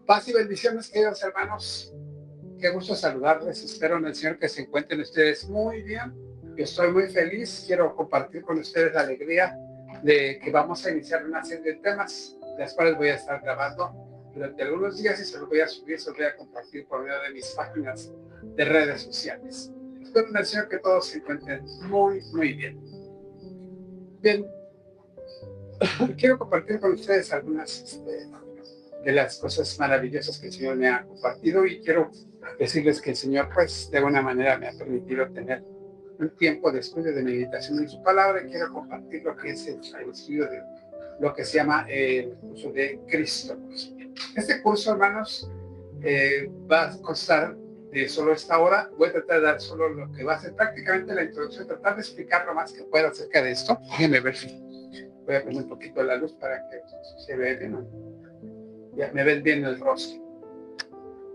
Paz y bendiciones, queridos hermanos. Qué gusto saludarles. Espero en el Señor que se encuentren ustedes muy bien. Yo estoy muy feliz. Quiero compartir con ustedes la alegría de que vamos a iniciar una serie de temas, las cuales voy a estar grabando durante algunos días y se los voy a subir, se los voy a compartir por medio de mis páginas de redes sociales. Espero en el Señor que todos se encuentren muy, muy bien. Bien, quiero compartir con ustedes algunas de las cosas maravillosas que el Señor me ha compartido y quiero decirles que el Señor, pues, de alguna manera me ha permitido tener un tiempo de estudio, de meditación en su palabra, y quiero compartir lo que es el estudio de lo que se llama el curso de Cristo. Este curso, hermanos, va a constar de solo esta hora. Voy a tratar de dar solo lo que va a ser prácticamente la introducción, tratar de explicar lo más que pueda acerca de esto. Déjenme ver si voy a prender un poquito la luz para que se vea bien, ¿no? Ya me ven bien el rostro.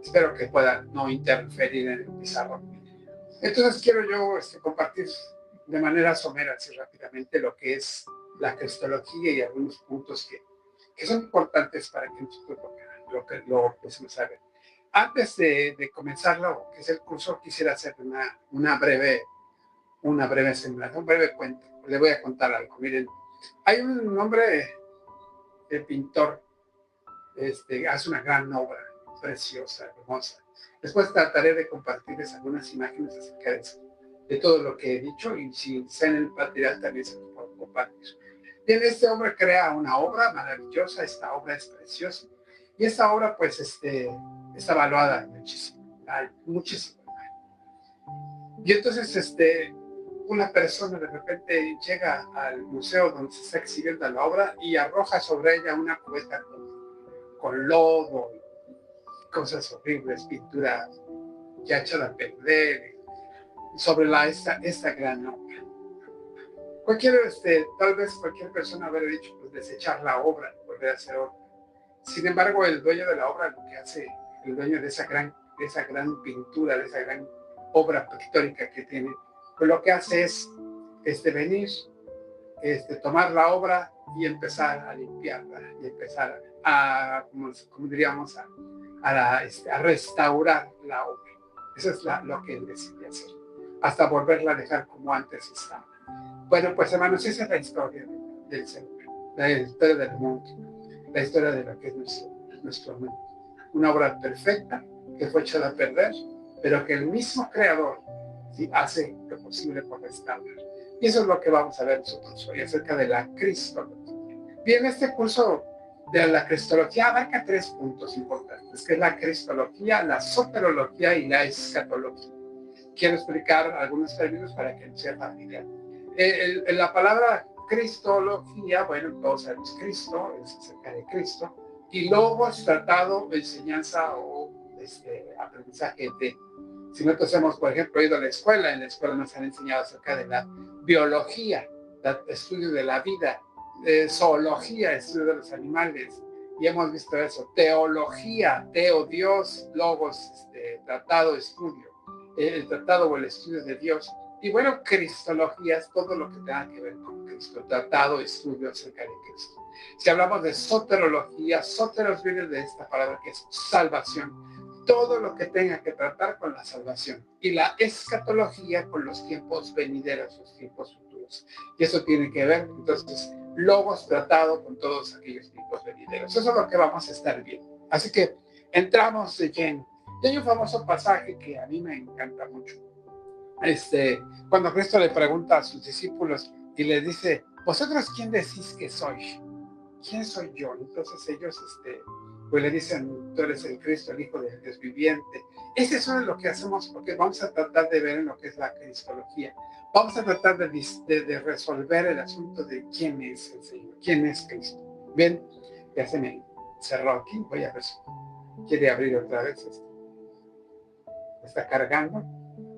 Espero que pueda no interferir en el pizarrón. Entonces quiero yo compartir de manera somera, así rápidamente, lo que es la cristología y algunos puntos que son importantes para que nosotros lo empecemos a ver. Antes de comenzar lo que es el curso, quisiera hacer una breve semblanza, un breve cuento. Le voy a contar algo. Miren, hay un hombre de pintor, hace una gran obra, preciosa, hermosa. Después trataré de compartirles algunas imágenes acerca de eso, de todo lo que he dicho, y si está en el material también se los puedo compartir. Bien, este hombre crea una obra maravillosa, esta obra es preciosa, y esta obra pues está valuada muchísimo, muchísimo. Y entonces una persona de repente llega al museo donde se está exhibiendo la obra y arroja sobre ella una cubeta con lodo, cosas horribles, pintura ya echada a perder, sobre esta gran obra. Tal vez cualquier persona habría dicho, pues desechar la obra, volver a hacer otra. Sin embargo, el dueño de la obra, lo que hace, el dueño de esa gran pintura, de esa gran obra pictórica que tiene, pues lo que hace es venir, tomar la obra y empezar a limpiarla, y empezar a como diríamos, a restaurar la obra. Eso es lo que él decide hacer, hasta volverla a dejar como antes estaba. Bueno, pues hermanos, esa es la historia del ser humano, la historia del mundo, la historia de lo que es nuestro mundo. Una obra perfecta que fue echada a perder, pero que el mismo creador hace lo posible por restaurar. Y eso es lo que vamos a ver nosotros hoy acerca de la cristología. Bien, este curso de la cristología abarca 3 puntos importantes, que es la cristología, la soterología y la escatología. Quiero explicar algunos términos para que sea familiar. La palabra cristología, bueno, todos sabemos Cristo, es acerca de Cristo, y logos, tratado, enseñanza o aprendizaje de. Si nosotros hemos, por ejemplo, ido a la escuela, en la escuela nos han enseñado acerca de la biología, estudio de la vida, zoología, estudio de los animales, y hemos visto eso, teología, teo, Dios, logos, tratado, estudio, el tratado o el estudio de Dios. Y bueno, cristología es todo lo que tenga que ver con Cristo, tratado, estudio acerca de Cristo. Si hablamos de soterología, soteros viene de esta palabra que es salvación, todo lo que tenga que tratar con la salvación. Y la escatología con los tiempos venideros, los tiempos futuros. Y eso tiene que ver, entonces, logos tratado con todos aquellos tiempos venideros. Eso es lo que vamos a estar viendo. Así que entramos de lleno. Y hay un famoso pasaje que a mí me encanta mucho. Cuando Cristo le pregunta a sus discípulos y le dice, ¿vosotros quién decís que soy? ¿Quién soy yo? Entonces ellos pues le dicen, tú eres el Cristo, el Hijo del Dios viviente. Eso es lo que hacemos, porque vamos a tratar de ver en lo que es la cristología. Vamos a tratar de resolver el asunto de quién es el Señor, quién es Cristo. Bien, ya se me cerró aquí, voy a ver si quiere abrir otra vez esto. Está cargando,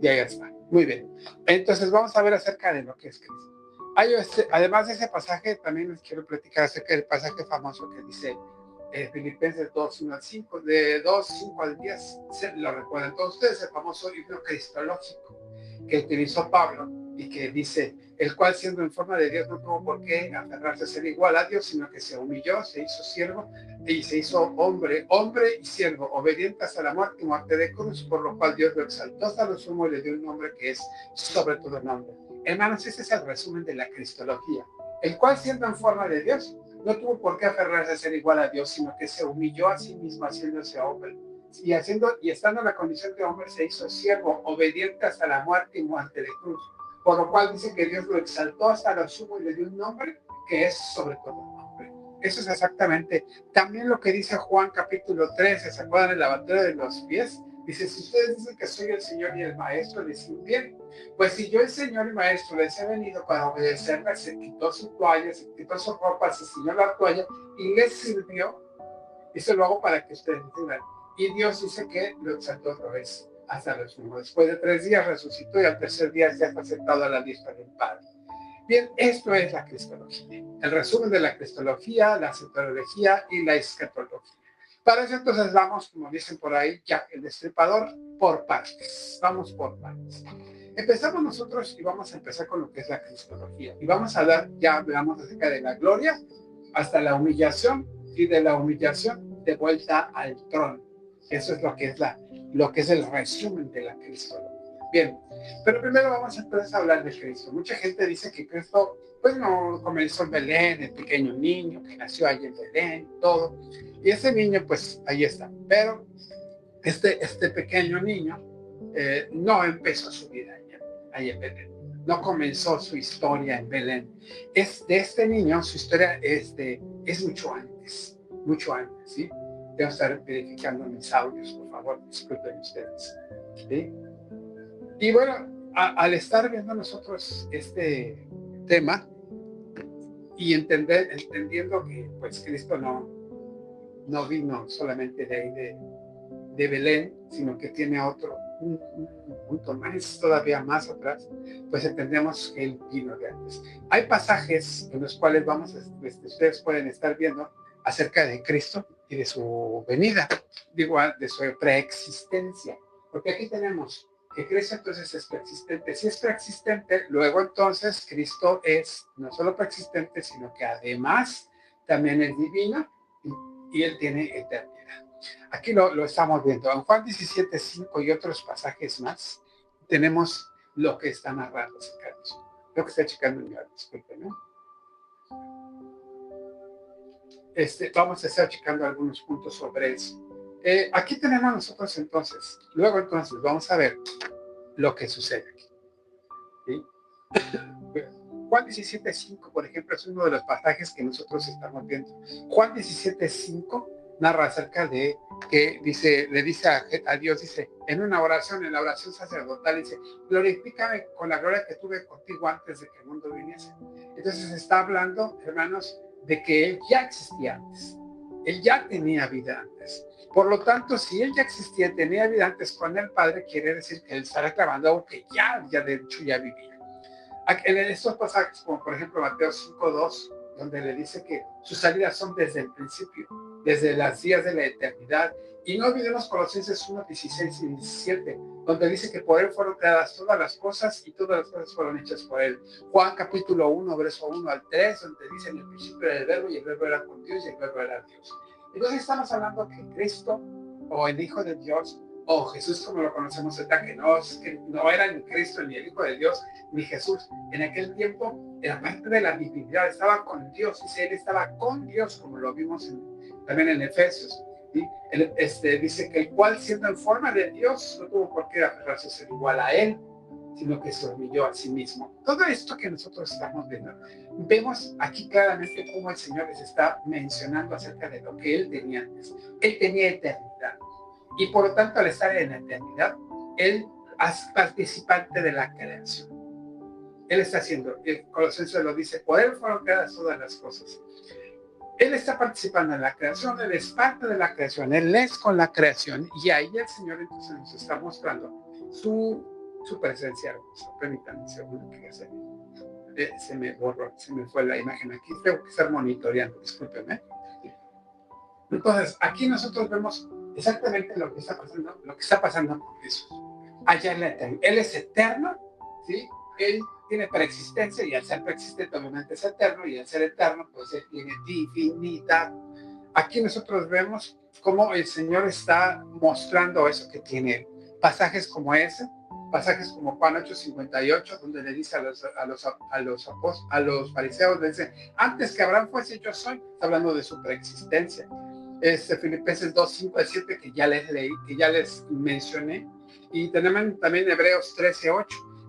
y ahí está. Muy bien. Entonces vamos a ver acerca de lo que es Cristo. Además de ese pasaje, también les quiero platicar acerca del pasaje famoso que dice Filipenses 2, 1 al 5, de 2, 5 al 10, lo recuerdan todos ustedes, el famoso libro cristológico que utilizó Pablo, y que dice, el cual siendo en forma de Dios no tuvo por qué aferrarse a ser igual a Dios, sino que se humilló, se hizo siervo y se hizo hombre y siervo, obediente hasta la muerte y muerte de cruz, por lo cual Dios lo exaltó hasta lo sumo y le dio un nombre que es sobre todo nombre. Hermanos, ese es el resumen de la cristología, el cual siendo en forma de Dios no tuvo por qué aferrarse a ser igual a Dios, sino que se humilló a sí mismo haciéndose hombre. Y estando en la condición de hombre se hizo siervo, obediente hasta la muerte y muerte de cruz. Por lo cual dice que Dios lo exaltó hasta lo sumo y le dio un nombre que es sobre todo nombre. Eso es exactamente también lo que dice Juan capítulo 13, ¿se acuerdan del lavatorio de los pies? Dice, si ustedes dicen que soy el Señor y el Maestro, les bien. Pues si yo el Señor y Maestro les he venido para obedecerles, se quitó su toalla, se quitó su ropa, se ciñó la toalla y les sirvió. Eso lo hago para que ustedes entiendan. Y Dios dice que lo exaltó otra vez hasta los últimos. Después de 3 días resucitó y al tercer día ya está sentado a la diestra del Padre. Bien, esto es la cristología. El resumen de la cristología, la soteriología y la escatología. Para eso entonces vamos, como dicen por ahí, ya el destripador por partes. Vamos por partes. Empezamos nosotros y vamos a empezar con lo que es la cristología. Y vamos a hablar, ya hablamos acerca de la gloria hasta la humillación y de la humillación de vuelta al trono. Eso es lo que es el resumen de la cristología. Bien, pero primero vamos a empezar a hablar de Cristo. Mucha gente dice que Cristo, pues no comenzó en Belén, el pequeño niño que nació allí en Belén, todo. Y ese niño, pues ahí está. Pero este pequeño niño no empezó su vida allí en Belén. No comenzó su historia en Belén. De este niño, su historia es mucho antes, ¿sí? Debo estar verificando mis audios, por favor, disculpen ustedes, ¿sí? Y bueno, al estar viendo nosotros este tema y entendiendo que pues Cristo no vino solamente de ahí de Belén, sino que tiene un punto más, todavía más atrás, pues entendemos que él vino de antes. Hay pasajes en los cuales ustedes pueden estar viendo acerca de Cristo y de su venida, digo, de su preexistencia, porque aquí tenemos que Cristo entonces es preexistente. Si es preexistente, luego entonces Cristo es no solo preexistente, sino que además también es divino y él tiene eternidad. Aquí lo estamos viendo. En Juan 17:5 y otros pasajes más, tenemos lo que está narrando acerca de eso. Lo que está checando en mi disculpe, ¿no? Vamos a estar checando algunos puntos sobre eso. Aquí tenemos nosotros entonces, luego entonces vamos a ver lo que sucede aquí. ¿Sí? Juan 17:5, por ejemplo, es uno de los pasajes que nosotros estamos viendo. Juan 17:5 narra acerca de que le dice a Dios, dice, en una oración, en la oración sacerdotal, dice, glorifícame con la gloria que tuve contigo antes de que el mundo viniese. Entonces está hablando, hermanos, de que él ya existía antes. Él ya tenía vida antes. Por lo tanto, si él ya existía, tenía vida antes con el Padre, quiere decir que él está reclamando algo que ya de hecho ya vivía. En estos pasajes, como por ejemplo Mateo 5:2, donde le dice que sus salidas son desde el principio, desde las días de la eternidad. Y no olvidemos Colosenses 1:16 y 17, donde dice que por él fueron creadas todas las cosas y todas las cosas fueron hechas por él. Juan capítulo 1, verso 1 al 3, donde dice en el principio era el verbo y el verbo era con Dios y el verbo era Dios. Entonces estamos hablando que Cristo o el Hijo de Dios o Jesús como lo conocemos, que no era ni Cristo ni el Hijo de Dios ni Jesús. En aquel tiempo, la parte de la divinidad estaba con Dios, y él estaba con Dios, como lo vimos también en Efesios. ¿Sí? Dice que el cual siendo en forma de Dios no tuvo por qué aferrarse a ser igual a él, sino que se humilló a sí mismo. Todo esto que nosotros estamos viendo, vemos aquí claramente cómo el Señor les está mencionando acerca de lo que él tenía antes. Él tenía eternidad. Y por lo tanto, al estar en la eternidad, él es participante de la creación. Él está haciendo, el Colosenses lo dice, por él fueron creadas todas las cosas. Él está participando en la creación, él es parte de la creación, él es con la creación, y ahí el Señor entonces nos está mostrando su presencia hermosa. Permítanme un segundo que se me borró, se me fue la imagen aquí, tengo que estar monitoreando, discúlpenme. Entonces, aquí nosotros vemos exactamente lo que está pasando con Jesús. Allá en la eternidad. Él es eterno, ¿sí? Él tiene preexistencia, y al ser preexistente obviamente es eterno, y al ser eterno pues él tiene divinidad. Aquí nosotros vemos cómo el Señor está mostrando eso que tiene. Pasajes como ese, pasajes como Juan 8:58, donde le dice a los fariseos, le dice, antes que Abraham fuese yo soy, está hablando de su preexistencia. Filipenses 2:5-7, que ya les leí, que ya les mencioné, y tenemos también Hebreos 13:8.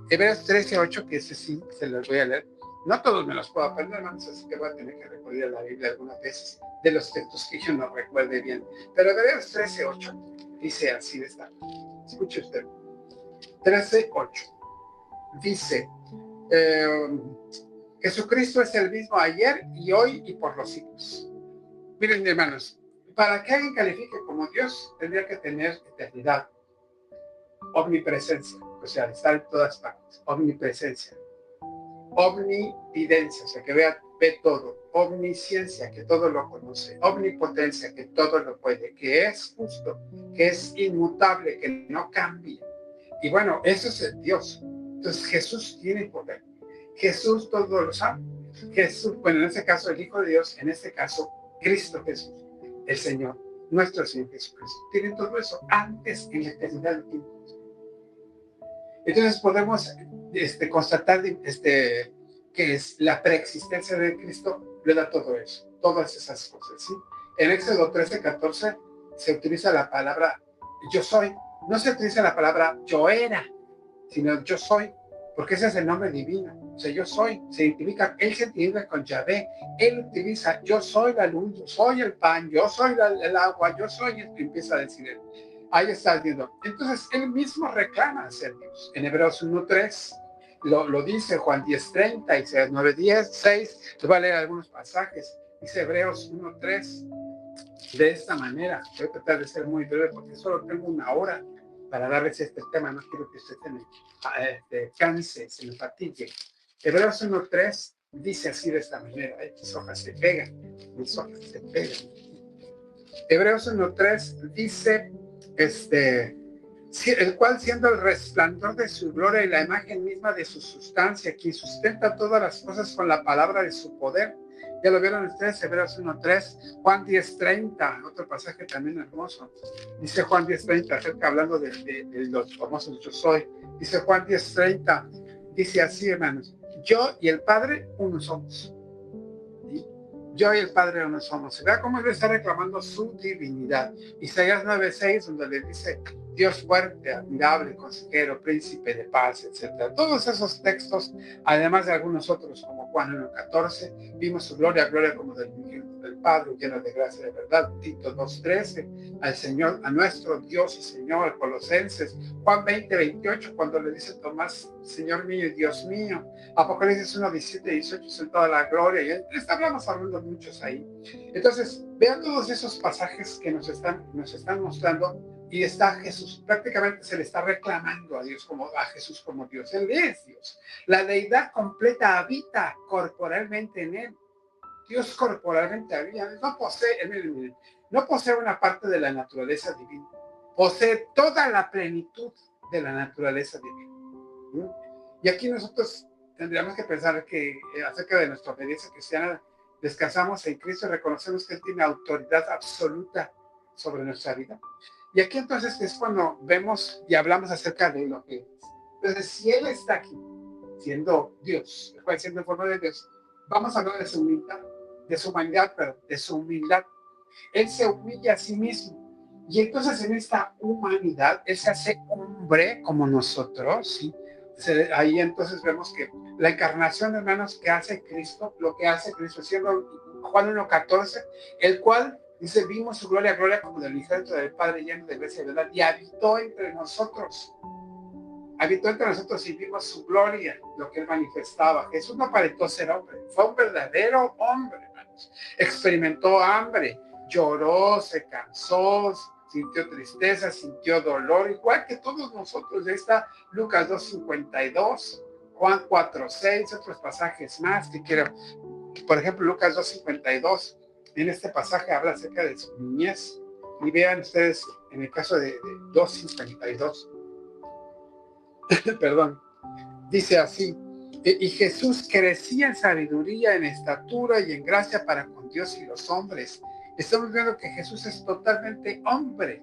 Hebreos 13:8, que ese sí se los voy a leer. No todos me los puedo aprender, hermanos, así que voy a tener que recurrir a la Biblia algunas veces de los textos que yo no recuerde bien. Pero Hebreos 13:8 dice así de esta. Escuche usted. 13:8 dice, Jesucristo es el mismo ayer y hoy y por los siglos. Miren, hermanos, para que alguien califique como Dios, tendría que tener eternidad, omnipresencia, o sea, estar en todas partes, omnipresencia, omnividencia, o sea, que ve todo, omnisciencia, que todo lo conoce, omnipotencia, que todo lo puede, que es justo, que es inmutable, que no cambia. Y bueno, eso es el Dios. Entonces Jesús tiene poder. Jesús todo lo sabe. Jesús, bueno, en este caso el Hijo de Dios, en este caso Cristo Jesús, el Señor, nuestro Señor Jesucristo, tiene todo eso antes en la eternidad del tiempo. Entonces podemos constatar que es la preexistencia de Cristo, le da todo eso, todas esas cosas, ¿sí? En Éxodo 13:14 se utiliza la palabra yo soy. No se utiliza la palabra yo era, sino yo soy, porque ese es el nombre divino. O sea, yo soy, se identifica, él se identifica con Yahvé, él utiliza yo soy la luz, yo soy el pan, yo soy el agua, yo soy el que empieza a decir él. Ahí está viendo. Entonces, él mismo reclama ser Dios. En Hebreos 1:3 lo dice, Juan 10:30, Isaías 9:6. Les voy a leer algunos pasajes. Dice Hebreos 1:3 de esta manera. Voy a tratar de ser muy breve porque solo tengo una hora para darles este tema. No quiero que usted se canse, se me fatigue. Hebreos 1:3 dice así de esta manera. Mis hojas se pegan. Mis hojas se pegan. Hebreos 1:3 dice, el cual siendo el resplandor de su gloria y la imagen misma de su sustancia, quien sustenta todas las cosas con la palabra de su poder. Ya lo vieron ustedes, Hebreos 1:3, Juan 10:30, otro pasaje también hermoso. Dice Juan 10:30, acerca hablando de los famosos yo soy. Dice Juan 10:30, dice así, hermanos, yo y el Padre uno somos. ¿Sí? Yo y el Padre uno somos. Vea cómo él está reclamando su divinidad. Isaías 9:6, donde le dice, Dios fuerte, admirable, consejero, príncipe de paz, etc. Todos esos textos, además de algunos otros como Juan 1:14, vimos su gloria como del Padre, lleno de gracia y de verdad. Tito 2:13, al Señor, a nuestro Dios y Señor. Colosenses, Juan 20:28, cuando le dice Tomás, Señor mío y Dios mío. Apocalipsis 1:17-18, en toda la gloria. Y estamos hablando muchos ahí. Entonces, vean todos esos pasajes que nos están mostrando. Y está Jesús, prácticamente se le está reclamando a Dios a Jesús como Dios. Él es Dios. La deidad completa habita corporalmente en él. Dios corporalmente habita. No posee una parte de la naturaleza divina. Posee toda la plenitud de la naturaleza divina. Y aquí nosotros tendríamos que pensar que acerca de nuestra obediencia cristiana, descansamos en Cristo y reconocemos que Él tiene autoridad absoluta sobre nuestra vida. Y aquí entonces es cuando vemos y hablamos acerca de lo que es. Entonces, si Él está aquí, siendo Dios, siendo en forma de Dios, vamos a hablar de su humildad, de su humanidad, pero de su humildad. Él se humilla a sí mismo. Y entonces en esta humanidad, Él se hace hombre como nosotros, ¿sí? Ahí entonces vemos que la encarnación, hermanos, que hace Cristo, lo que hace Cristo, siendo Juan 1:14, el cual dice, vimos su gloria como del unigénito del Padre, lleno de gracia y verdad, y habitó entre nosotros. Habitó entre nosotros y vimos su gloria, lo que Él manifestaba. Jesús no aparentó ser hombre, fue un verdadero hombre, hermanos. Experimentó hambre, lloró, se cansó, sintió tristeza, sintió dolor, igual que todos nosotros. Ahí está Lucas 2:52, Juan 4:6, otros pasajes más que quiero. Por ejemplo, Lucas 2:52. En este pasaje habla acerca de su niñez. Y vean ustedes, en el caso de 2:52, perdón, dice así, Y Jesús crecía en sabiduría, en estatura y en gracia para con Dios y los hombres. Estamos viendo que Jesús es totalmente hombre,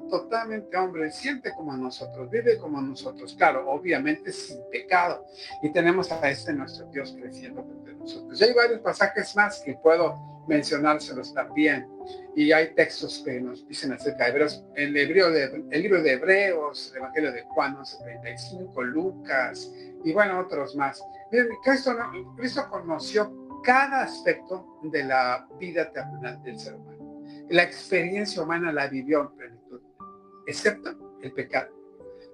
siente como nosotros, vive como nosotros, claro, obviamente sin pecado. Y tenemos a nuestro Dios creciendo entre nosotros. Y hay varios pasajes más que puedo mencionárselos también. Y hay textos que nos dicen acerca de Hebreos, el libro de Hebreos, el Evangelio de Juan 11:35, Lucas, y bueno, otros más. Miren, Cristo conoció cada aspecto de la vida terrenal del ser humano. La experiencia humana la vivió en plenitud, excepto el pecado.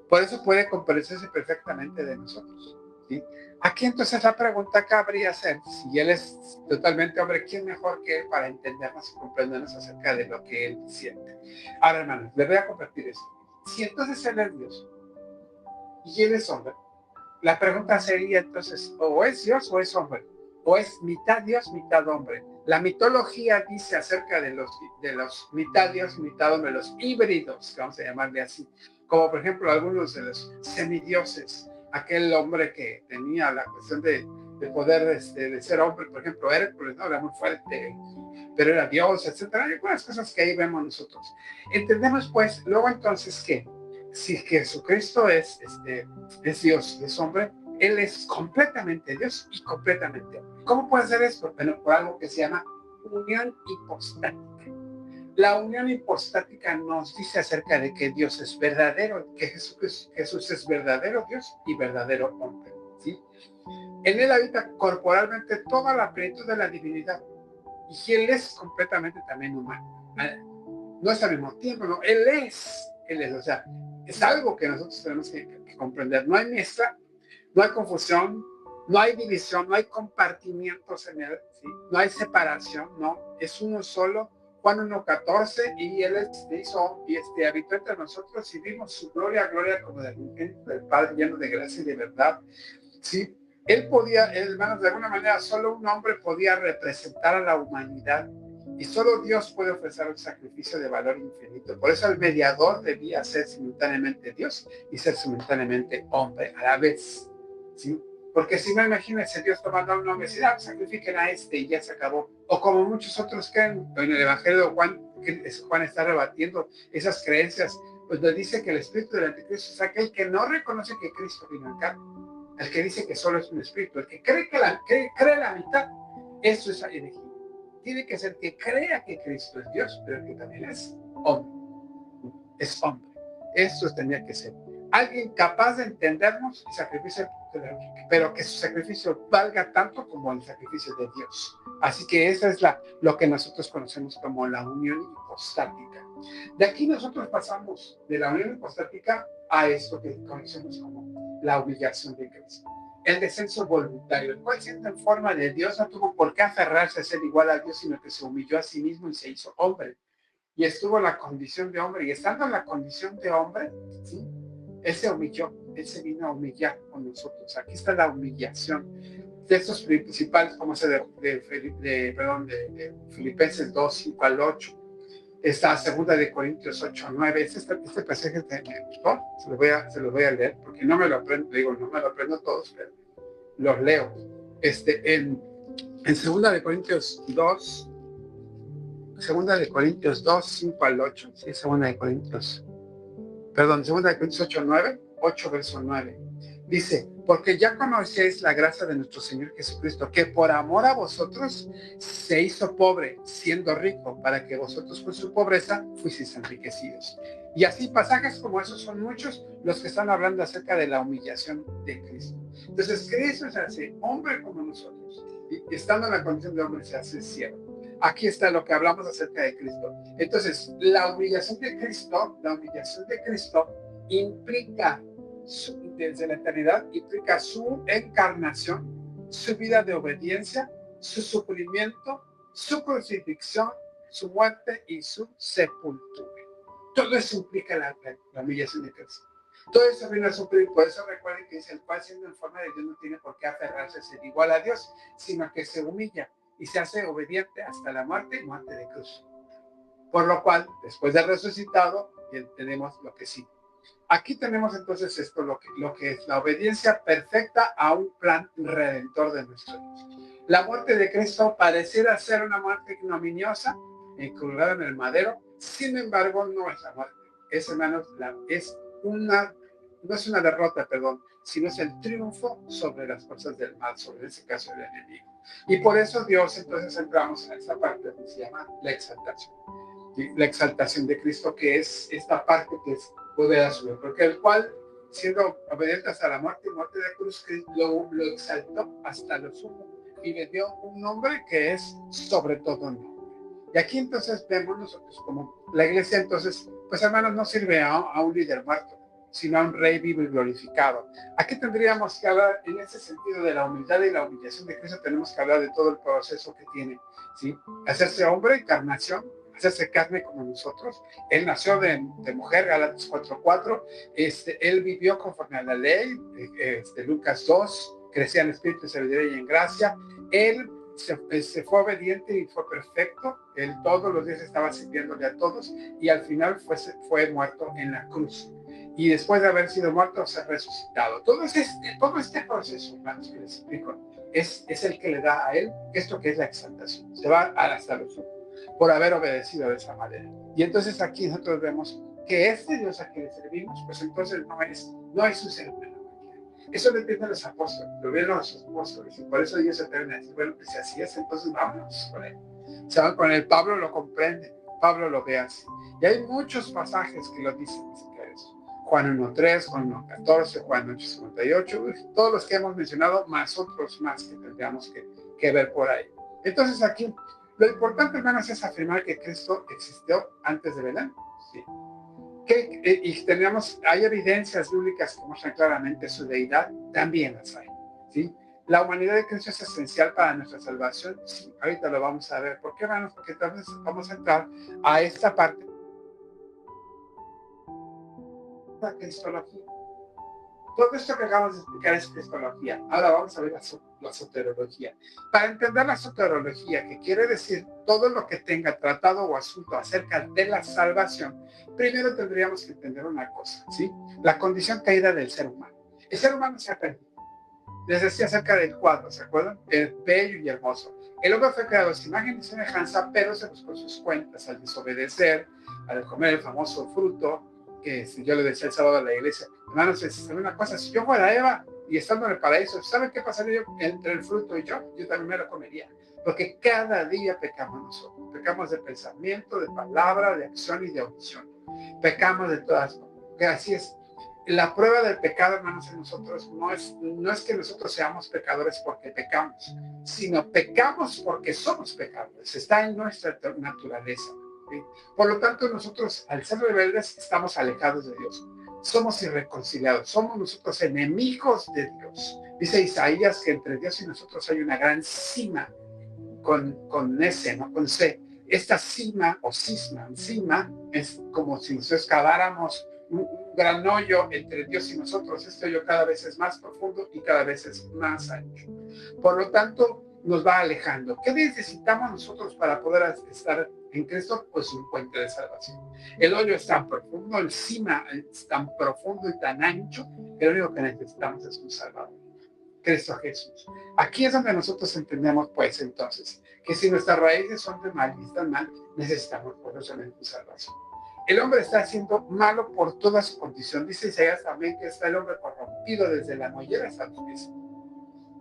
Por eso puede comparecerse perfectamente de nosotros, ¿sí? Aquí entonces la pregunta cabría ser, si Él es totalmente hombre, ¿quién mejor que Él para entendernos y comprendernos acerca de lo que Él siente? Ahora, hermanos, les voy a compartir esto. Si entonces Él es Dios y Él es hombre, la pregunta sería entonces, o es Dios o es hombre, o es mitad Dios, mitad hombre. La mitología dice acerca de los mitad Dios, mitad hombre, los híbridos, que vamos a llamarle así, como por ejemplo algunos de los semidioses, aquel hombre que tenía la cuestión de poder de ser hombre, por ejemplo, Hércules, ¿no? Era muy fuerte, pero era Dios, etcétera. Hay algunas cosas que ahí vemos nosotros. Entendemos pues, luego entonces que si Jesucristo es Dios, es hombre, Él es completamente Dios y completamente hombre. ¿Cómo puede ser esto? Bueno, por algo que se llama unión hipostática. La unión hipostática nos dice acerca de que Dios es verdadero, que Jesús es verdadero Dios y verdadero hombre, ¿sí? En Él habita corporalmente toda la plenitud de la divinidad y Él es completamente también humano. No es al mismo tiempo, no, Él es, o sea, es algo que nosotros tenemos que comprender. No hay mezcla, no hay confusión, no hay división, no hay compartimientos en Él, ¿sí? No hay separación, no, es uno solo. Juan 1:14, y Él hizo y habitó entre nosotros y vimos su gloria como del unigénito del Padre, lleno de gracia y de verdad, ¿sí? Él podía, hermanos, de alguna manera, solo un hombre podía representar a la humanidad y solo Dios puede ofrecer un sacrificio de valor infinito. Por eso el mediador debía ser simultáneamente Dios y ser simultáneamente hombre a la vez, ¿sí? Porque si no, imagínense Dios tomando a un hombre y decir, sacrifiquen a y ya se acabó. O como muchos otros creen, en el Evangelio de Juan, Juan está rebatiendo esas creencias, pues nos dice que el espíritu del anticristo es aquel que no reconoce que Cristo vino en carne. El que dice que solo es un espíritu, el que cree cree la mitad, eso es herejía. Tiene que ser que crea que Cristo es Dios, pero que también es hombre. Es hombre. Eso tendría que ser. Alguien capaz de entendernos y sacrificio, pero que su sacrificio valga tanto como el sacrificio de Dios. Así que esa es lo que nosotros conocemos como la unión hipostática. De aquí nosotros pasamos de la unión hipostática a esto que conocemos como la humillación de Cristo. El descenso voluntario, el cual siendo en forma de Dios no tuvo por qué aferrarse a ser igual a Dios, sino que se humilló a sí mismo y se hizo hombre. Y estuvo en la condición de hombre, y estando en la condición de hombre, ¿sí? Él se humilló, Él se vino a humillar con nosotros. Aquí está la humillación. Textos principales, como ese de Filipenses 2:5-8. Está segunda de Corintios 8:9. Este pasaje me gustó, se los voy a leer, porque no me lo aprendo todos, pero los leo. En segunda de Corintios 2, 5-8, sí, segunda de Corintios 8:9, 8 verso 9. Dice, porque ya conocéis la gracia de nuestro Señor Jesucristo, que por amor a vosotros se hizo pobre, siendo rico, para que vosotros con su pobreza fuisteis enriquecidos. Y así pasajes como esos son muchos los que están hablando acerca de la humillación de Cristo. Entonces, Cristo se hace hombre como nosotros, y estando en la condición de hombre se hace siervo. Aquí está lo que hablamos acerca de Cristo. Entonces, la humillación de Cristo implica desde la eternidad, implica su encarnación, su vida de obediencia, su sufrimiento, su crucifixión, su muerte y su sepultura. Todo eso implica la humillación de Cristo. Todo eso viene a sufrir. Por eso recuerden que dice, el cual siendo en forma de Dios no tiene por qué aferrarse a ser igual a Dios, sino que se humilla y se hace obediente hasta la muerte y muerte de cruz. Por lo cual, después de resucitado, tenemos lo que sí. Aquí tenemos entonces esto, lo que es la obediencia perfecta a un plan redentor de nuestro Dios. La muerte de Cristo pareciera ser una muerte ignominiosa, colgada en el madero, sin embargo, no es la muerte. Es, hermanos, no es una derrota, perdón, sino es el triunfo sobre las fuerzas del mal, sobre en este caso el enemigo. Y por eso Dios, entonces entramos a esta parte que se llama la exaltación. La exaltación de Cristo, que es esta parte que es volver a subir, porque el cual, siendo obediente hasta la muerte y muerte de cruz, lo exaltó hasta lo sumo y le dio un nombre que es sobre todo nombre. Y aquí entonces vemos nosotros como la iglesia, entonces, pues hermanos, no sirve a un líder muerto, sino a un rey vivo y glorificado. Aquí tendríamos que hablar en ese sentido de la humildad y la humillación de Cristo. Tenemos que hablar de todo el proceso que tiene, ¿sí? Hacerse hombre, encarnación, hacerse carne como nosotros. Él nació de mujer, Gálatas 4:4. Él vivió conforme a la ley, Lucas 2, crecía en espíritu, sabiduría y en gracia. Él se fue obediente y fue perfecto. Él todos los días estaba sirviéndole a todos y al final fue muerto en la cruz. Y después de haber sido muerto, se ha resucitado. Todo este proceso, hermanos, que les explico, es el que le da a él esto que es la exaltación. Se va hasta los ojos por haber obedecido de esa manera. Y entonces aquí nosotros vemos que este Dios a quien le servimos, pues entonces no es un ser humano. Eso lo entienden los apóstoles, lo vieron los apóstoles, y por eso Dios se termina a decir, bueno, pues si así es, entonces vámonos con él. Se van con él, Pablo lo comprende, Pablo lo ve así. Y hay muchos pasajes que lo dicen acerca de eso. Juan 1:3, Juan 1:14, Juan 8:58, todos los que hemos mencionado, más otros más que tendríamos que ver por ahí. Entonces aquí, lo importante, hermanos, es afirmar que Cristo existió antes de Belén. Sí. Y hay evidencias bíblicas que muestran claramente su deidad, también las hay, ¿sí? La humanidad de Cristo es esencial para nuestra salvación, sí, ahorita lo vamos a ver. ¿Por qué, hermanos? Porque entonces vamos a entrar a esta parte de la cristología. Todo esto que acabamos de explicar es cristología. Ahora vamos a ver la soterología. Para entender la soterología, que quiere decir todo lo que tenga tratado o asunto acerca de la salvación, primero tendríamos que entender una cosa, ¿sí? La condición caída del ser humano. El ser humano se ha perdido. Les decía acerca del cuadro, ¿se acuerdan? El bello y hermoso. El hombre fue creado a su imagen y semejanza, pero se buscó sus cuentas al desobedecer, al comer el famoso fruto, que yo le decía el sábado a la iglesia, hermanos, es una cosa, si yo fuera Eva y estando en el paraíso, ¿saben qué pasaría entre el fruto y yo? Yo también me lo comería, porque cada día pecamos nosotros, pecamos de pensamiento, de palabra, de acción y de omisión, pecamos de todas formas, que así es. La prueba del pecado, hermanos, en nosotros no es que nosotros seamos pecadores porque pecamos, sino pecamos porque somos pecadores, está en nuestra naturaleza. ¿Sí? Por lo tanto, nosotros, al ser rebeldes, estamos alejados de Dios. Somos irreconciliados, somos nosotros enemigos de Dios. Dice Isaías que entre Dios y nosotros hay una gran cima con S, no con C. Esta cima o cisma, es como si nosotros caváramos un gran hoyo entre Dios y nosotros. Este hoyo cada vez es más profundo y cada vez es más ancho. Por lo tanto, nos va alejando. ¿Qué necesitamos nosotros para poder estar en Cristo? Pues un puente de salvación. El hoyo es tan profundo, el cima es tan profundo y tan ancho que lo único que necesitamos es un Salvador, Cristo Jesús. Aquí es donde nosotros entendemos, pues, entonces, que si nuestras raíces son de mal y están mal, necesitamos poderosamente un salvación. El hombre está siendo malo por toda su condición. Dice Isaías también que está el hombre corrompido desde la mollera hasta los pies.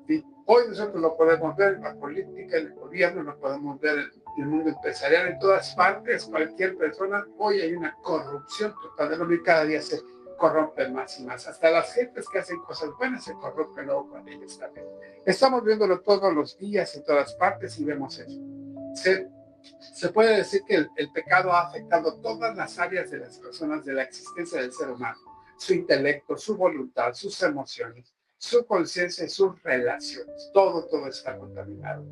¿Sí? Hoy nosotros lo podemos ver en la política, en el gobierno, lo podemos ver en el mundo empresarial, en todas partes, cualquier persona. Hoy hay una corrupción total del hombre y cada día se corrompen más y más. Hasta las gentes que hacen cosas buenas se corrompen luego con ellas también. Estamos viéndolo todos los días en todas partes y vemos eso. Se puede decir que el pecado ha afectado todas las áreas de las personas, de la existencia del ser humano, su intelecto, su voluntad, sus emociones, su conciencia y sus relaciones. Todo está contaminado.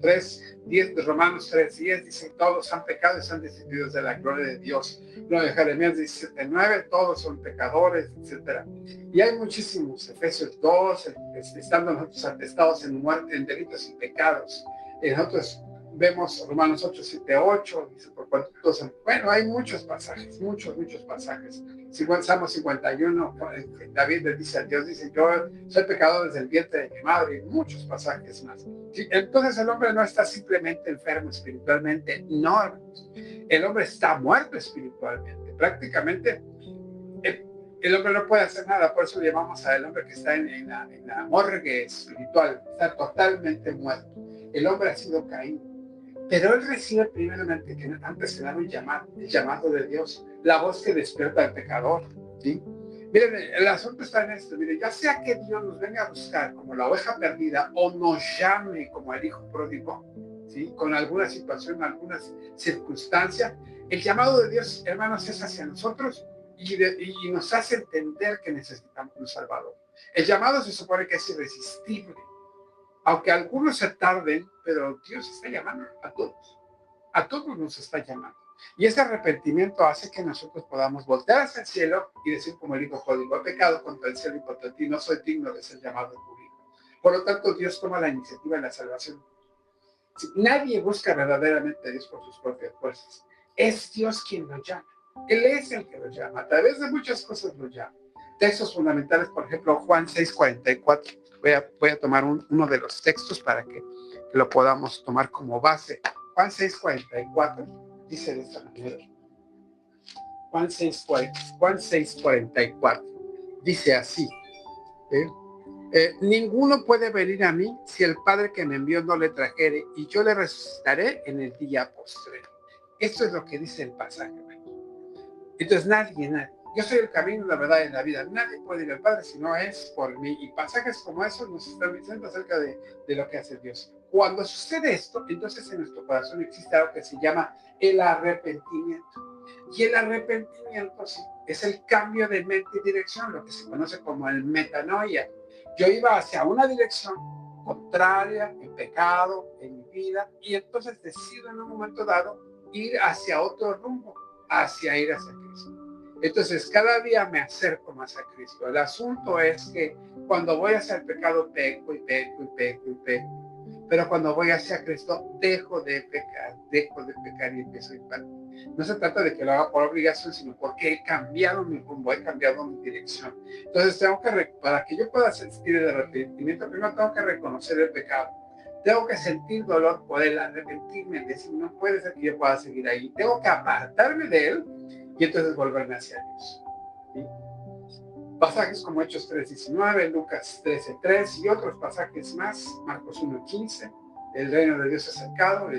Romanos 3:10 dice, todos han pecado y están destituidos de la gloria de Dios. Lo de Jeremías 17:9, todos son pecadores, etc. Y hay muchísimos. Efesios 2, estando nosotros atestados en muerte, en delitos y pecados. Nosotros vemos Romanos 8, 7, 8, dice, por cuanto todos, bueno, hay muchos pasajes, muchos pasajes. Salmo 51, David le dice a Dios, dice, yo soy pecador desde el vientre de mi madre, y muchos pasajes más. Sí, entonces el hombre no está simplemente enfermo espiritualmente, no, el hombre está muerto espiritualmente, prácticamente. El hombre no puede hacer nada, por eso le llamamos al hombre que está en la morgue espiritual, está totalmente muerto. El hombre ha sido caído. Pero él recibe primeramente, que antes se da un llamado, el llamado de Dios, la voz que despierta al pecador, ¿sí? Miren, el asunto está en esto, miren, ya sea que Dios nos venga a buscar como la oveja perdida o nos llame como el hijo pródigo, ¿sí? Con alguna situación, algunas circunstancias, el llamado de Dios, hermanos, es hacia nosotros y nos hace entender que necesitamos un Salvador. El llamado se supone que es irresistible. Aunque algunos se tarden, pero Dios está llamando a todos nos está llamando. Y ese arrepentimiento hace que nosotros podamos voltear hacia el cielo y decir como el hijo pródigo, he pecado contra el cielo y contra ti, no soy digno de ser llamado en tu hijo. Por lo tanto, Dios toma la iniciativa en la salvación. Nadie busca verdaderamente a Dios por sus propias fuerzas. Es Dios quien lo llama. Él es el que lo llama. A través de muchas cosas lo llama. Textos fundamentales, por ejemplo, Juan 6:44. Voy a tomar uno de los textos para que lo podamos tomar como base. Juan 6:44 dice de esta manera. Juan 6:44 dice así. Ninguno puede venir a mí si el Padre que me envió no le trajere, y yo le resucitaré en el día postrero. Esto es lo que dice el pasaje. Entonces nadie. Yo soy el camino, la verdad y la vida. Nadie puede ir al Padre si no es por mí. Y pasajes como esos nos están diciendo acerca de lo que hace Dios. Cuando sucede esto, entonces en nuestro corazón existe algo que se llama el arrepentimiento. Y el arrepentimiento sí, es el cambio de mente y dirección, lo que se conoce como el metanoia. Yo iba hacia una dirección contraria, en pecado, en mi vida, y entonces decido en un momento dado ir hacia otro rumbo, hacia ir hacia Cristo. Entonces, cada día me acerco más a Cristo. El asunto es que cuando voy hacia el pecado, peco. Pero cuando voy hacia Cristo, dejo de pecar y empiezo a ir para. No se trata de que lo haga por obligación, sino porque he cambiado mi rumbo, he cambiado mi dirección. Entonces, para que yo pueda sentir el arrepentimiento, primero tengo que reconocer el pecado. Tengo que sentir dolor por él, arrepentirme, decir, no puede ser que yo pueda seguir ahí. Tengo que apartarme de él y entonces volverme hacia Dios. ¿Sí? Pasajes como Hechos 3:19, Lucas 13:3 y otros pasajes más, Marcos 1:15, el reino de Dios acercado,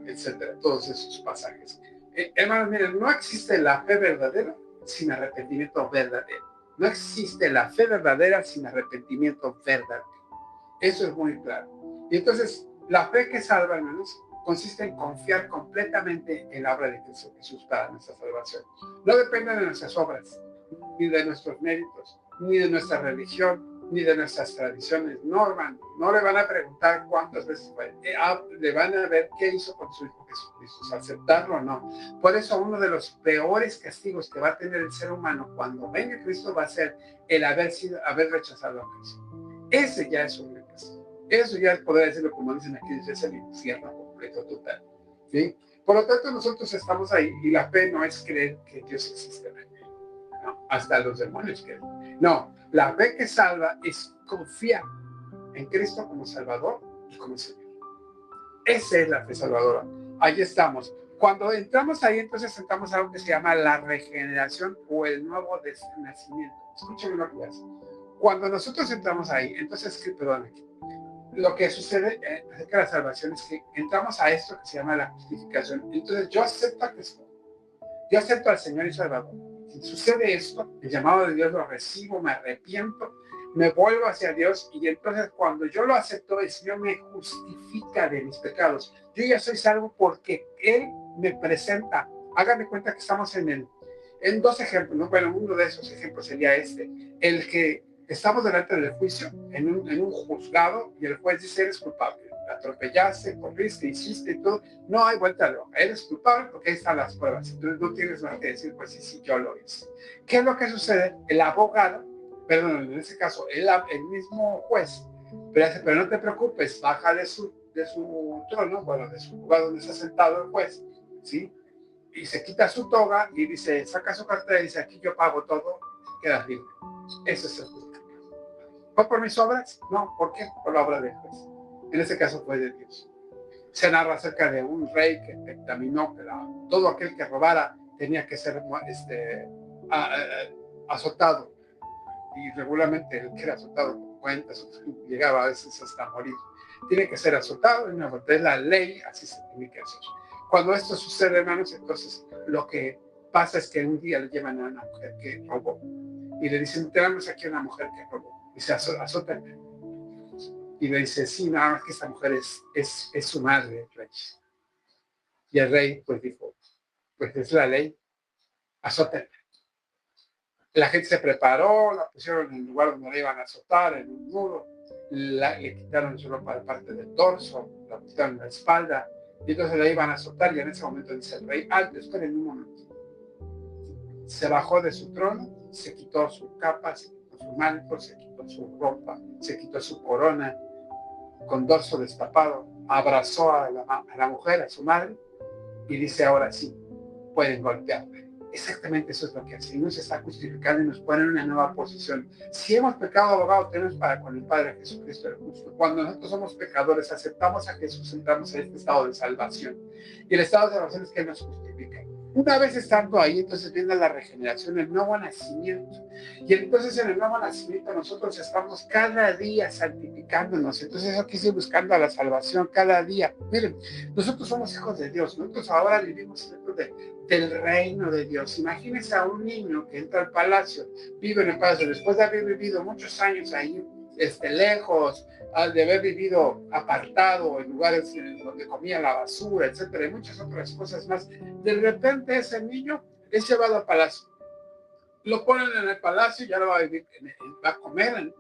etcétera, todos esos pasajes. Hermanos, miren, no existe la fe verdadera sin arrepentimiento verdadero. No existe la fe verdadera sin arrepentimiento verdadero. Eso es muy claro. Y entonces, la fe que salva, hermanos, consiste en confiar completamente en la obra de Jesús para nuestra salvación. No depende de nuestras obras, ni de nuestros méritos, ni de nuestra religión, ni de nuestras tradiciones. No, hermano, no le van a preguntar cuántas veces fue. Le van a ver qué hizo con su Hijo Jesucristo, aceptarlo o no. Por eso uno de los peores castigos que va a tener el ser humano cuando venga Cristo va a ser el haber rechazado a Cristo. Ese ya es un gran castigo. Eso ya podría decirlo como dicen aquí, es el infierno completo, total. ¿Sí? Por lo tanto, nosotros estamos ahí y la fe no es creer que Dios existe. No, hasta los demonios creen. No, la fe que salva es confiar en Cristo como Salvador y como Señor. Esa es la fe salvadora. Ahí estamos. Cuando entramos ahí, entonces entramos a algo que se llama la regeneración o el nuevo nacimiento. Escúchenme lo que hace. Cuando nosotros entramos ahí, entonces, lo que sucede acerca de la salvación es que entramos a esto que se llama la justificación. Entonces yo acepto a Cristo. Yo acepto al Señor y Salvador. Si sucede esto, el llamado de Dios lo recibo, me arrepiento, me vuelvo hacia Dios y entonces cuando yo lo acepto, el Señor me justifica de mis pecados. Yo ya soy salvo porque Él me presenta. Háganme cuenta que estamos en dos ejemplos, ¿no? Bueno, uno de esos ejemplos sería el que estamos delante del juicio, en un juzgado, y el juez dice, eres culpable, atropellaste, corriste, hiciste y todo, no hay vuelta de hoja, eres culpable porque ahí están las pruebas, entonces no tienes nada que decir, pues sí, yo lo hice. ¿Qué es lo que sucede? El abogado, perdón, en ese caso, el mismo juez, pero no te preocupes, baja de su trono, bueno, de su lugar donde está sentado el juez, ¿sí? Y se quita su toga y dice, saca su cartera y dice, aquí yo pago todo, quedas libre. Eso es el justicia. ¿Fue por mis obras? No, ¿por qué? Por la obra del juez. En este caso fue de Dios. Se narra acerca de un rey que dictaminó que todo aquel que robara tenía que ser azotado. Y regularmente el que era azotado con cuentas llegaba a veces hasta morir. Tiene que ser azotado, es la ley, así se tiene que hacer. Cuando esto sucede, hermanos, entonces lo que pasa es que un día le llevan a una mujer que robó y le dicen, tenemos aquí a una mujer que robó. Y se azota. Y le dice, sí, nada más que esta mujer es su madre, el rey. Y el rey pues dijo, pues es la ley, azótenla. La gente se preparó, la pusieron en el lugar donde la iban a azotar, en un muro, le quitaron su ropa de parte del torso, la pusieron en la espalda, y entonces la iban a azotar, y en ese momento dice el rey, alto, esperen un momento. Se bajó de su trono, se quitó su capa, se quitó su manto, se quitó su ropa, se quitó su corona, con dorso destapado, abrazó a la mujer, a su madre, y dice, ahora sí, pueden golpearme. Exactamente eso es lo que hace. Y nos está justificando y nos pone en una nueva posición. Si hemos pecado, abogado tenemos para con el Padre Jesucristo el justo. Cuando nosotros somos pecadores, aceptamos a Jesús, entramos en este estado de salvación. Y el estado de salvación es que nos justifica. Una vez estando ahí, entonces viene la regeneración, el nuevo nacimiento. Y entonces en el nuevo nacimiento nosotros estamos cada día santificándonos. Entonces eso quiere ir buscando a la salvación cada día. Miren, nosotros somos hijos de Dios. Nosotros ahora vivimos dentro del reino de Dios. Imagínense a un niño que entra al palacio, vive en el palacio, después de haber vivido muchos años ahí, lejos, de haber vivido apartado en lugares donde comía la basura, etcétera, y muchas otras cosas más. De repente ese niño es llevado al palacio. Lo ponen en el palacio y ya lo va a vivir, va a comer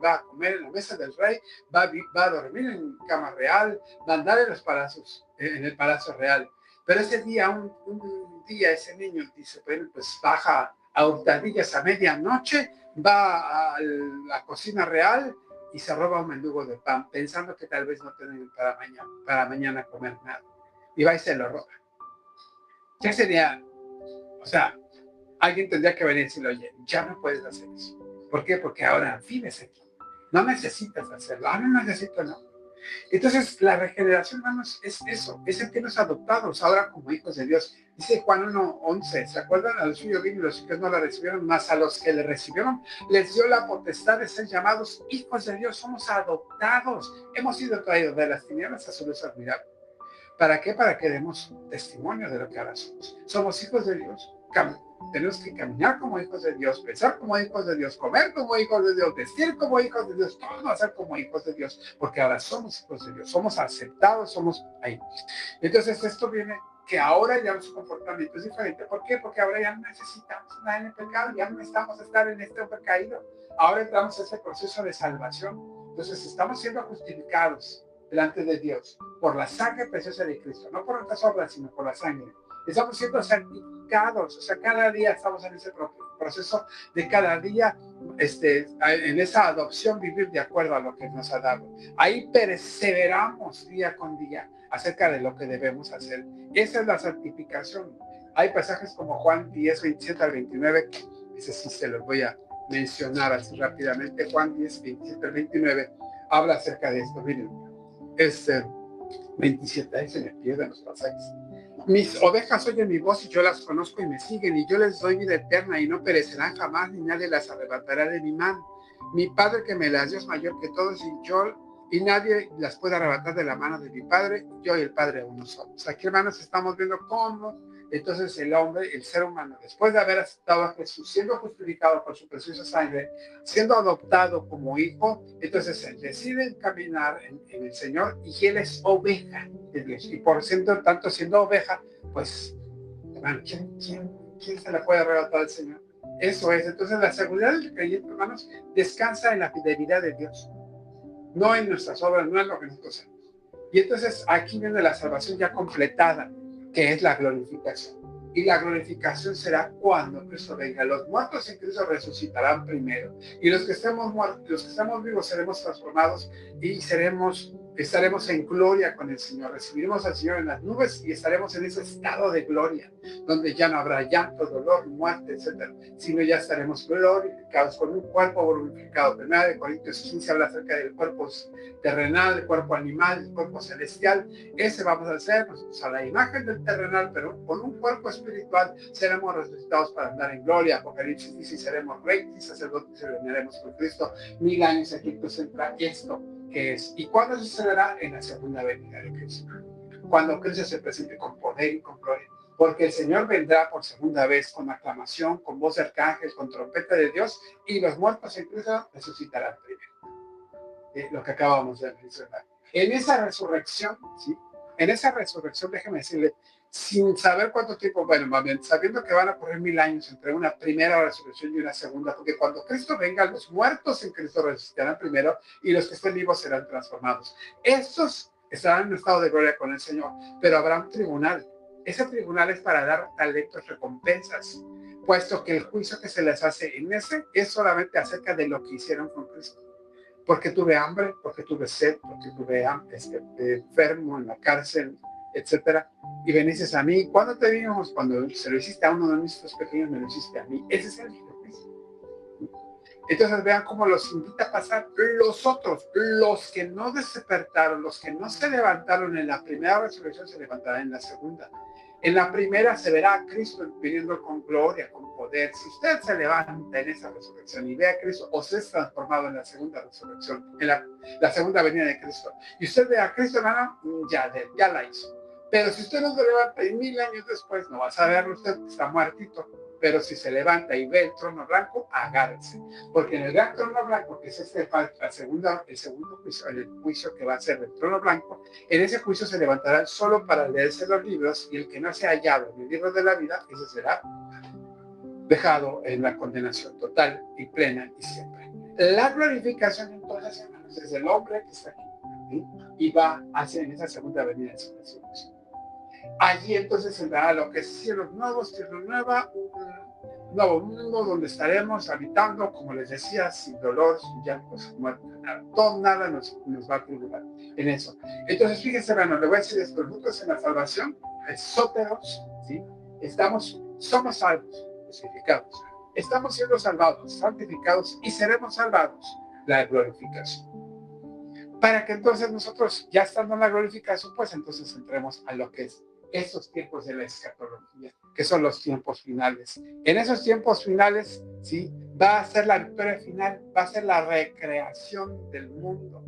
en la mesa del rey, va a dormir en cama real, va a andar en los palacios, en el palacio real. Pero ese día, un día, ese niño dice, bueno, pues baja a hurtadillas a medianoche, va a la cocina real y se roba un mendigo de pan, pensando que tal vez no tienen para mañana comer nada. Y va y se lo roba. ¿Qué sería? O sea, alguien tendría que venir y decirle, oye, ya no puedes hacer eso. ¿Por qué? Porque ahora vives aquí. No necesitas hacerlo. No necesito, no. Entonces, la regeneración, hermanos, es eso. Es sentirnos adoptados ahora como hijos de Dios. Dice Juan 1:11. ¿Se acuerdan? A los suyos vino y los hijos no la recibieron, más a los que le recibieron les dio la potestad de ser llamados hijos de Dios. Somos adoptados. Hemos sido traídos de las tinieblas a su luz admirable. ¿Para qué? Para que demos testimonio de lo que ahora somos. Somos hijos de Dios. Tenemos que caminar como hijos de Dios, pensar como hijos de Dios, comer como hijos de Dios, vestir como hijos de Dios, todo hacer como hijos de Dios, porque ahora somos hijos de Dios, somos aceptados, somos ahí. Entonces esto viene que ahora ya nuestro comportamiento es diferente. ¿Por qué? Porque ahora ya no necesitamos nada en el pecado, ya no necesitamos estar en este hombre caído. Ahora entramos en ese proceso de salvación. Entonces estamos siendo justificados delante de Dios por la sangre preciosa de Cristo, no por nuestras obras, sino por la sangre. Estamos siendo santificados, o sea, cada día estamos en ese proceso de cada día, en esa adopción, vivir de acuerdo a lo que nos ha dado. Ahí perseveramos día con día acerca de lo que debemos hacer. Esa es la santificación. Hay pasajes como Juan 10, 27 al 29, ese sí se los voy a mencionar así rápidamente. Juan 10, 27 al 29 habla acerca de esto. Miren, 27, ahí se me pierden los pasajes. Mis ovejas oyen mi voz y yo las conozco y me siguen, y yo les doy vida eterna y no perecerán jamás, ni nadie las arrebatará de mi mano. Mi Padre que me las dio es mayor que todos, y nadie las puede arrebatar de la mano de mi Padre. Yo y el Padre uno somos. Aquí, hermanos, estamos viendo cómo entonces el hombre, el ser humano, después de haber aceptado a Jesús, siendo justificado por su preciosa sangre, siendo adoptado como hijo, entonces él decide caminar en el Señor, y él es oveja de Dios. Y por tanto, siendo oveja, pues, hermano, ¿quién se la puede arrebatar al Señor? Eso es. Entonces la seguridad del creyente, hermanos, descansa en la fidelidad de Dios, no en nuestras obras, no en lo que nosotros hacemos. Y entonces aquí viene la salvación ya completada, que es la glorificación. Y la glorificación será cuando Cristo venga. Los muertos en Cristo resucitarán primero. Y los que estemos muertos, los que estamos vivos, seremos transformados y seremos estaremos en gloria con el Señor, recibiremos al Señor en las nubes y estaremos en ese estado de gloria, donde ya no habrá llanto, dolor, muerte, etcétera, sino ya estaremos glorificados con un cuerpo glorificado. Primera de Corintios 15 habla acerca del cuerpo terrenal, del cuerpo animal, del cuerpo celestial. Ese vamos a hacer nosotros a la imagen del terrenal, pero con un cuerpo espiritual seremos resucitados para andar en gloria. Apocalipsis dice: seremos reyes y sacerdotes y reinaremos con Cristo 1000 años. Aquí entra esto que es. ¿Y cuándo sucederá? En la segunda venida de Cristo, cuando Cristo se presente con poder y con gloria, porque el Señor vendrá por segunda vez con aclamación, con voz de arcángel, con trompeta de Dios, y los muertos en Cristo resucitarán primero. Lo que acabamos de mencionar. En esa resurrección, ¿sí? En esa resurrección, déjeme decirle, sin saber cuánto tiempo, bueno, más bien, sabiendo que van a ocurrir 1000 años entre una primera resurrección y una segunda, porque cuando Cristo venga, los muertos en Cristo resucitarán primero y los que estén vivos serán transformados. Estos estarán en un estado de gloria con el Señor, pero habrá un tribunal. Ese tribunal es para dar talentos, recompensas, puesto que el juicio que se les hace en ese es solamente acerca de lo que hicieron con Cristo. Porque tuve hambre, porque tuve sed, porque tuve enfermo en la cárcel, etcétera, y veniste a mí. ¿Cuándo te vimos? Cuando se lo hiciste a uno de nuestros pequeños, me lo hiciste a mí. Ese es el Jesucristo. Entonces vean cómo los invita a pasar los otros, los que no despertaron, los que no se levantaron en la primera resurrección, se levantarán en la segunda. En la primera se verá a Cristo viniendo con gloria, con poder. Si usted se levanta en esa resurrección y ve a Cristo, o se es transformado en la segunda resurrección, en la segunda venida de Cristo, y usted ve a Cristo, hermano, ya la hizo. Pero si usted no se levanta y 1000 años después, no va a saberlo, usted está muertito. Pero si se levanta y ve el trono blanco, agárrese. Porque en el gran trono blanco, que es el segundo juicio, el juicio que va a ser el trono blanco, en ese juicio se levantarán solo para leerse los libros, y el que no se ha hallado en el libro de la vida, ese será dejado en la condenación total y plena y siempre. La glorificación, entonces, hermanos, es el hombre que está aquí, ¿sí? Y va hacia en esa segunda venida de su resurrección. Allí entonces entrará lo que es cielos nuevos, tierra nueva, un nuevo mundo donde estaremos habitando, como les decía, sin dolor, sin llanto, sin muerte, nada. Todo nada nos va a tribular en eso. Entonces, fíjense, hermano, le voy a decir esto: nosotros en la salvación, sóteros, ¿sí? Somos salvos, justificados. Estamos siendo salvados, santificados y seremos salvados, la glorificación. Para que entonces nosotros, ya estando en la glorificación, pues entonces entremos a lo que es esos tiempos de la escatología, que son los tiempos finales. En esos tiempos finales, ¿sí? Va a ser la victoria final, va a ser la recreación del mundo.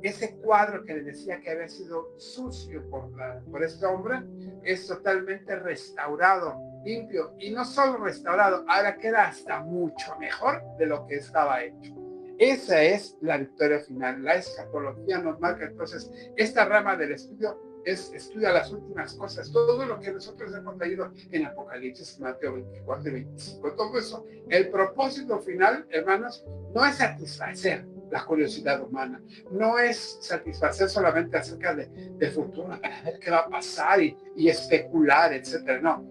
Ese cuadro que les decía que había sido sucio por este hombre, es totalmente restaurado, limpio, y no solo restaurado, ahora queda hasta mucho mejor de lo que estaba hecho. Esa es la victoria final. La escatología nos marca entonces esta rama del estudio. Estudia las últimas cosas, todo lo que nosotros hemos leído en Apocalipsis, Mateo 24 y 25, todo eso. El propósito final, hermanos, no es satisfacer la curiosidad humana, no es satisfacer solamente acerca de futuro, para ver qué va a pasar y especular, etcétera. No,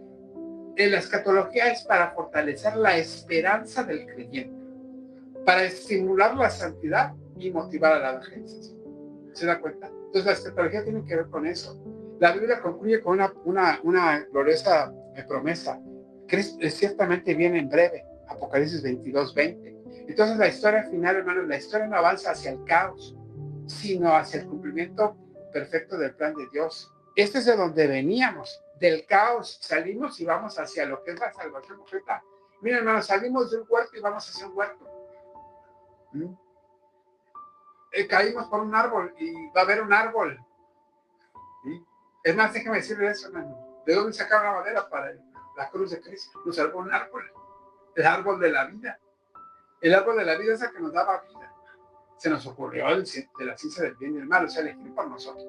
en la escatología es para fortalecer la esperanza del creyente, para estimular la santidad y motivar a la evangelización. ¿Se da cuenta? Entonces la escatología tiene que ver con eso. La Biblia concluye con una gloriosa promesa. Cristo ciertamente viene en breve. Apocalipsis 22:20. Entonces la historia final, hermanos, la historia no avanza hacia el caos, sino hacia el cumplimiento perfecto del plan de Dios. Este es de donde veníamos, del caos. Salimos y vamos hacia lo que es la salvación completa. Miren, hermanos, salimos de un huerto y vamos hacia un huerto. Caímos por un árbol y va a haber un árbol. ¿Sí? Es más, déjeme decirle eso, hermano. ¿De dónde sacaron la madera para la cruz de Cristo? Nos salvó un árbol, el árbol de la vida. El árbol de la vida es el que nos daba vida. Se nos ocurrió de la ciencia del bien y el mal, o sea, elegir por nosotros.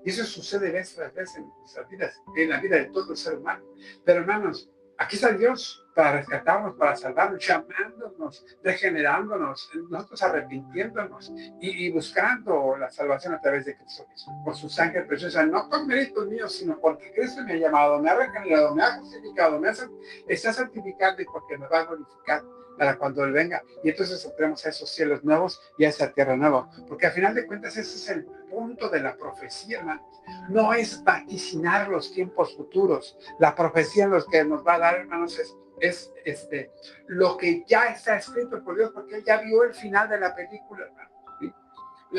Y eso sucede vez tras vez en nuestras vidas, en la vida de todo el ser humano. Pero, hermanos, aquí está Dios para rescatarnos, para salvarnos, llamándonos, regenerándonos, nosotros arrepintiéndonos y buscando la salvación a través de Cristo Jesús, por su sangre preciosa, no con méritos míos, sino porque Cristo me ha llamado, me ha regenerado, me ha justificado, está santificando y porque me va a glorificar. para cuando Él venga. Y entonces entremos a esos cielos nuevos y a esa tierra nueva. Porque al final de cuentas ese es el punto de la profecía, hermanos. No es vaticinar los tiempos futuros. La profecía en los que nos va a dar, hermanos, es lo que ya está escrito por Dios, porque Él ya vio el final de la película, hermano. ¿Sí?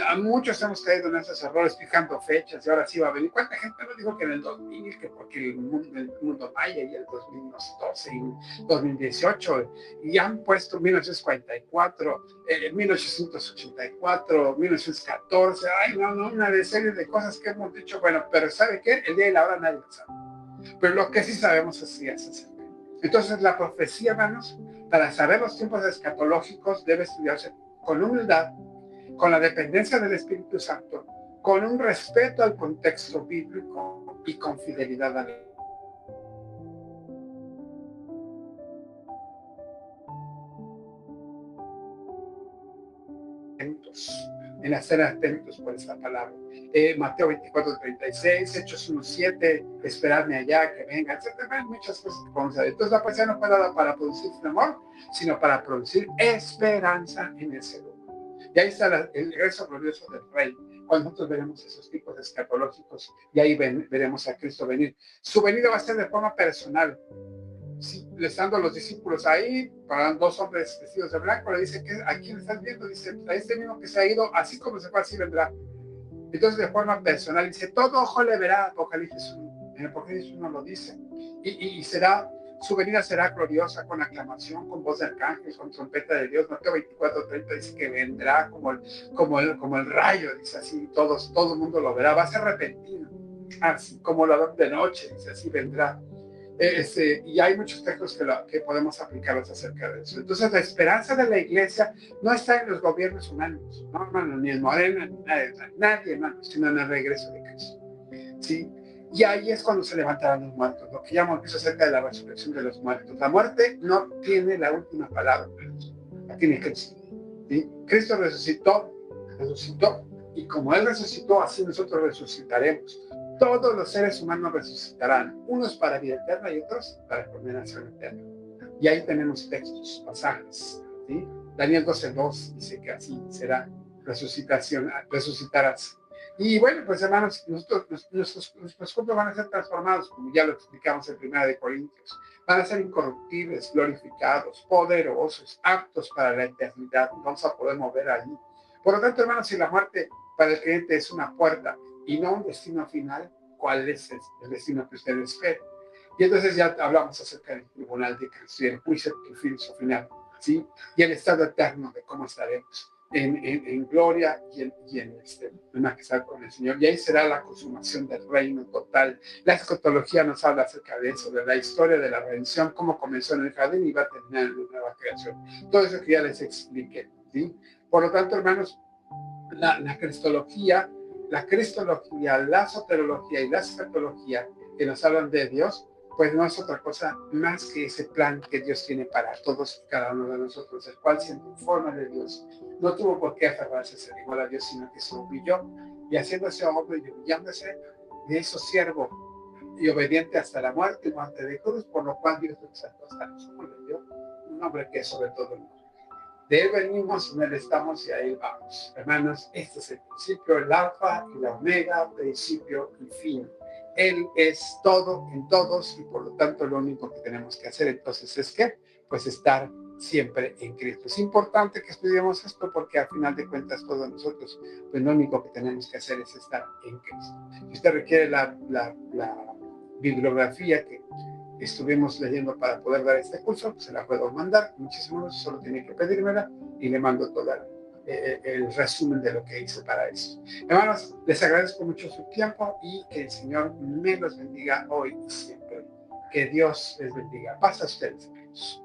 A muchos hemos caído en esos errores fijando fechas y ahora sí va a venir. ¿Cuánta gente no dijo que en el 2000, que porque el mundo maya y el 2012 y 2018 y han puesto 1944, 1884, 1914, ay no, una serie de cosas que hemos dicho, bueno, pero ¿sabe qué? El día y la hora nadie lo sabe. Pero lo que sí sabemos es que se acerca. Entonces la profecía, hermanos, para saber los tiempos escatológicos debe estudiarse con humildad, con la dependencia del Espíritu Santo, con un respeto al contexto bíblico y con fidelidad a Dios. En hacer atentos por esta palabra. Mateo 24:36, Hechos 1:7, esperadme allá, que venga, etc. Hay muchas cosas que podemos hacer. Entonces la profecía no fue dada para producir temor, sino para producir esperanza en el ser humano. Y ahí está el regreso glorioso del Rey. Cuando nosotros veremos esos tipos escatológicos, y ahí veremos a Cristo venir. Su venida va a ser de forma personal. Sí, estando los discípulos ahí, para dos hombres vestidos de blanco, le dice, ¿a quién estás viendo? Dice, a este mismo que se ha ido, así como se fue, así vendrá. Entonces, de forma personal, dice, todo ojo le verá, Apocalipsis 1. En Apocalipsis 1 lo dice. Y su venida será gloriosa, con aclamación, con voz de arcángel, con trompeta de Dios. Mateo 24:30 dice que vendrá como el rayo, dice así, todo el mundo lo verá, va a ser repentino, así como ladrón de noche, dice así vendrá. Y hay muchos textos que podemos aplicarlos acerca de eso. Entonces, la esperanza de la iglesia no está en los gobiernos humanos, no, hermano, ni en Morena, ni nadie, hermano, sino en el regreso de Cristo. ¿Sí? Y ahí es cuando se levantarán los muertos, lo que llamamos eso acerca de la resurrección de los muertos. La muerte no tiene la última palabra, la tiene Cristo. ¿Sí? Cristo resucitó, y como Él resucitó, así nosotros resucitaremos. Todos los seres humanos resucitarán, unos para vida eterna y otros para condenación eterna. Y ahí tenemos textos, pasajes, ¿sí? Daniel 12:2 dice que así será, resucitarás. Y bueno, pues hermanos, nuestros cuerpos van a ser transformados, como ya lo explicamos en 1 Corintios. Van a ser incorruptibles, glorificados, poderosos, aptos para la eternidad. Vamos a poder mover allí. Por lo tanto, hermanos, si la muerte para el creyente es una puerta y no un destino final, ¿cuál es el destino que usted espera? Y entonces ya hablamos acerca del tribunal de Cristo y el juicio final, ¿sí? Y el estado eterno de cómo estaremos en gloria y en majestad con el Señor. Y ahí será la consumación del reino total. La escatología nos habla acerca de eso, de la historia de la redención, cómo comenzó en el jardín y va a terminar en la nueva creación. Todo eso que ya les expliqué, ¿sí? Por lo tanto, hermanos, la cristología, la soterología y la escatología que nos hablan de Dios, pues no es otra cosa más que ese plan que Dios tiene para todos y cada uno de nosotros, el cual siendo forma de Dios, no tuvo por qué aferrarse a ser igual a Dios, sino que se humilló, y haciéndose hombre y humillándose, le hizo siervo y obediente hasta la muerte de cruz, por lo cual Dios lo exaltó hasta nosotros, le dio un nombre que es sobre todo el nombre. De Él venimos, en Él estamos y a Él vamos. Hermanos, este es el principio, el alfa y la omega, principio y fin. Él es todo en todos y por lo tanto lo único que tenemos que hacer entonces es que, pues estar siempre en Cristo. Es importante que estudiemos esto porque al final de cuentas todos nosotros, pues lo único que tenemos que hacer es estar en Cristo. Si usted requiere la bibliografía que estuvimos leyendo para poder dar este curso, se la puedo mandar, muchísimos, solo tiene que pedírmela y le mando todo el resumen de lo que hice para eso. Hermanos, les agradezco mucho su tiempo y que el Señor me los bendiga hoy y siempre. Que Dios les bendiga. Paz a ustedes, hermanos.